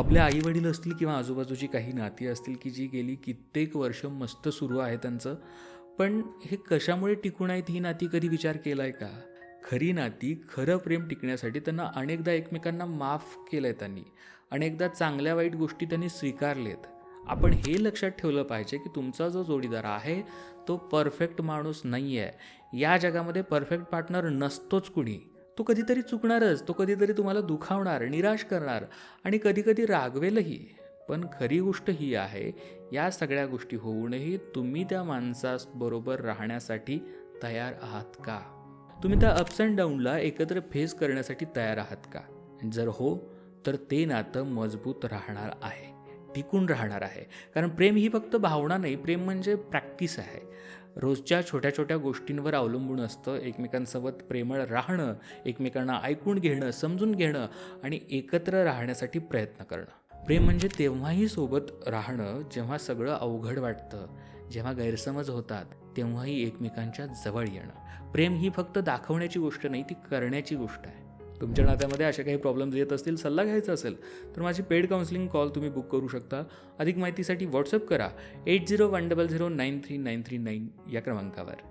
आपले आई-वडील असतील किंवा आजूबाजूची काही नाती असतील, की जी गेली कित्येक वर्ष मस्त सुरू आहे त्यांचं. पण हे कशामुळे टिकून आहेत ही नाती कधी विचार केलाय का? खरी नाती, खरं प्रेम टिकण्यासाठी त्यांना अनेकदा एकमेकांना माफ केलंय त्यांनी. अनेकदा चांगल्या वाईट गोष्टी त्यांनी स्वीकारलेत. आपण हे लक्षात ठेवलं पाहिजे, की तुमचा जो जोडीदार आहे, तो परफेक्ट माणूस नाही आहे. या जगामध्ये परफेक्ट पार्टनर नसतोच कुणी. तो कधीतरी चुकणारच, तो कधीतरी तुम्हाला दुखावणार, निराश करणार आणि कधीकधी रागवेलही. पण खरी गोष्ट ही आहे, या सगळ्या गोष्टी होऊनही तुम्ही त्या माणसाबरोबर राहण्यासाठी तयार आहात का? तुम्ही त्या अप्स अँड डाऊनला एकत्र फेस करण्यासाठी तयार आहात का? जर हो, तर ते नातं मजबूत राहणार आहे, टिकून राहणार आहे. कारण प्रेम ही फक्त भावना नाही, प्रेम म्हणजे प्रॅक्टिस आहे. रोजच्या छोट्या छोट्या गोष्टींवर अवलंबून असतं एकमेकांसोबत प्रेमळ राहणं, एकमेकांना ऐकून घेणं, समजून घेणं आणि एकत्र राहण्यासाठी प्रयत्न करणं. प्रेम म्हणजे तेव्हाही सोबत राहणं जेव्हा सगळं अवघड वाटतं, जेव्हा गैरसमज होतात, तेव्हाही एकमेकांच्या जवळ येणं. प्रेम ही फक्त दाखवण्याची गोष्ट नाही, ती करण्याची गोष्ट आहे. तुमच्या नात्यामध्ये असे काही प्रॉब्लेम्स येत असतील, सल्ला घ्यायचा असेल तर माझी पेड काउन्सिलिंग कॉल तुम्ही बुक करू शकता. अधिक माहितीसाठी व्हॉट्सअप करा 8010093939 या क्रमांकावर.